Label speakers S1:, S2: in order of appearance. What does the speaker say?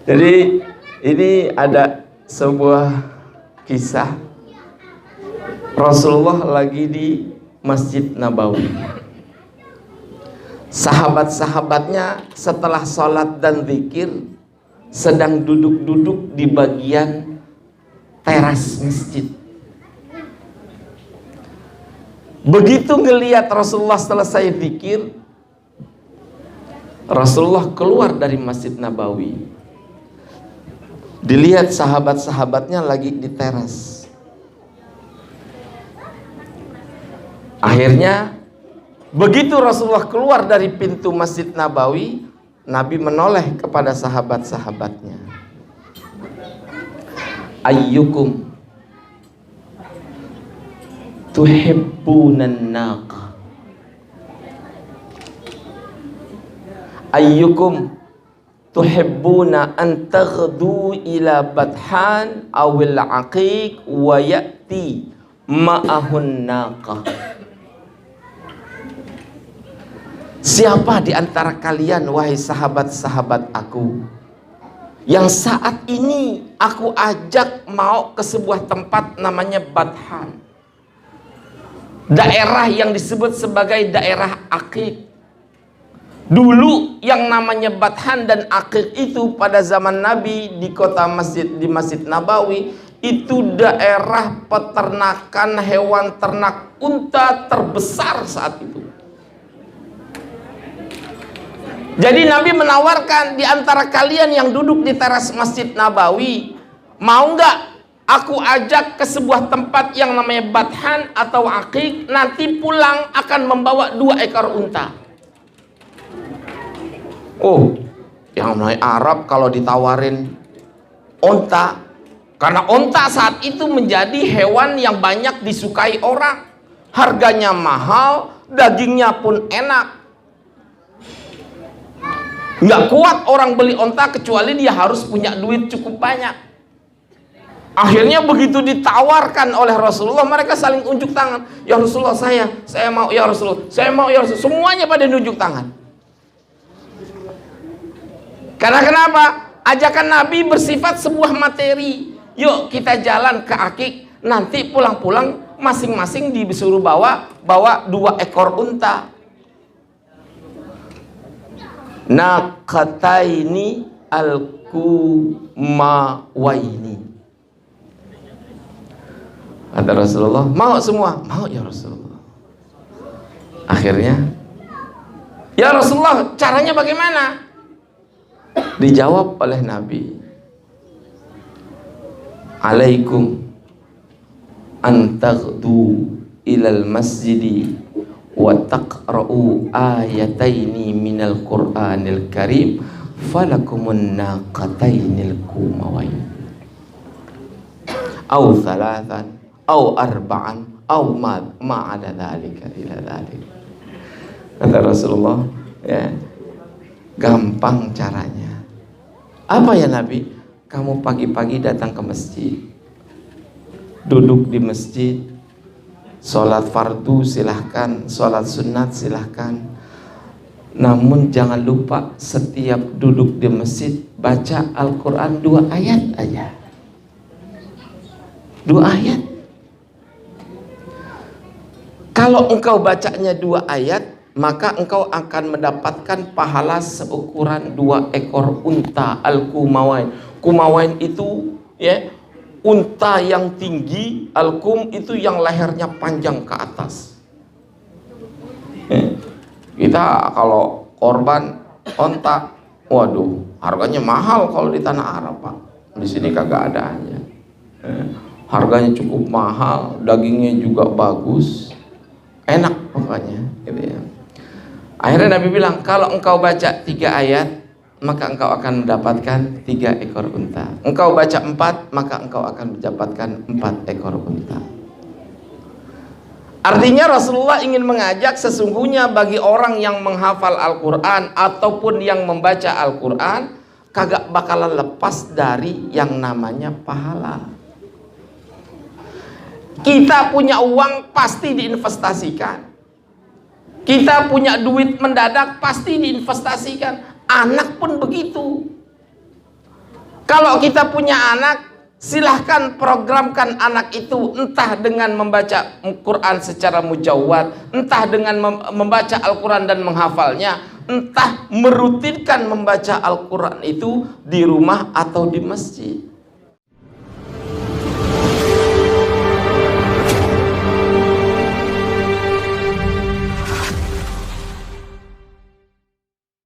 S1: Jadi ini ada sebuah kisah Rasulullah lagi di Masjid Nabawi. Sahabat-sahabatnya setelah sholat dan zikir sedang duduk-duduk di bagian teras masjid. Begitu ngelihat Rasulullah selesai zikir, Rasulullah keluar dari Masjid Nabawi. Dilihat sahabat-sahabatnya lagi di teras. Akhirnya begitu Rasulullah keluar dari pintu Masjid Nabawi, Nabi menoleh kepada sahabat-sahabatnya. Ayyukum tuhibbunan naqa, ayyukum tuhibbuna an taghdu ila Bathan awil aqiq wa ya'ti ma'ahun naqah. Siapa di antara kalian, wahai sahabat-sahabat aku, yang saat ini aku ajak mau ke sebuah tempat namanya Bathan, daerah yang disebut sebagai daerah Aqiq. Dulu yang namanya Bathan dan Aqiq itu pada zaman Nabi di kota masjid, di Masjid Nabawi, itu daerah peternakan hewan ternak unta terbesar saat itu. Jadi Nabi menawarkan, di antara kalian yang duduk di teras Masjid Nabawi, mau nggak aku ajak ke sebuah tempat yang namanya Bathan atau Aqiq, nanti pulang akan membawa 2 ekor unta. Oh, yang namanya Arab kalau ditawarin onta, karena onta saat itu menjadi hewan yang banyak disukai orang, harganya mahal, dagingnya pun enak. Nggak kuat orang beli onta kecuali dia harus punya duit cukup banyak. Akhirnya begitu ditawarkan oleh Rasulullah, mereka saling unjuk tangan. Ya Rasulullah, saya mau, ya Rasulullah, saya mau, ya Rasulullah. Semuanya pada nunjuk tangan. Karena kenapa? Ajakan Nabi bersifat sebuah materi. Yuk kita jalan ke Aqiq, nanti pulang-pulang masing-masing disuruh bawa 2 ekor unta. Naqataini al-kumawaini. Kata Rasulullah, mau semua? Mau ya Rasulullah. Akhirnya, ya Rasulullah, caranya bagaimana? Dijawab oleh Nabi, alaikum an taghdu ilal masjidi wa taqra'u ayataini minal qur'anil karim falakumun naqatainil kumawain au thalathan au arba'an au ma'ada dhalika ila dhalik. Kata Rasulullah, ya, gampang caranya. Apa ya Nabi? Kamu pagi-pagi datang ke masjid, duduk di masjid, sholat fardu silahkan, sholat sunat silahkan. Namun jangan lupa setiap duduk di masjid baca Al-Quran 2 ayat aja. 2 ayat. Kalau engkau bacanya 2 ayat, maka engkau akan mendapatkan pahala seukuran 2 ekor unta al-kumawain. Kumawain itu ya, unta yang tinggi, al-kum itu yang lehernya panjang ke atas. Kita kalau korban onta, waduh, harganya mahal kalau di tanah Arab, Pak. Di sini kagak ada aja. Harganya cukup mahal, dagingnya juga bagus, enak pokoknya, gitu ya. Akhirnya Nabi bilang, kalau engkau baca 3 ayat, maka engkau akan mendapatkan 3 ekor unta. Engkau baca 4, maka engkau akan mendapatkan 4 ekor unta. Artinya Rasulullah ingin mengajak, sesungguhnya bagi orang yang menghafal Al-Quran ataupun yang membaca Al-Quran, kagak bakalan lepas dari yang namanya pahala. Kita punya uang pasti diinvestasikan. Kita punya duit mendadak pasti diinvestasikan. Anak pun begitu. Kalau kita punya anak, silahkan programkan anak itu entah dengan membaca Quran secara mujawwad, entah dengan membaca Al-Quran dan menghafalnya, entah merutinkan membaca Al-Quran itu di rumah atau di masjid.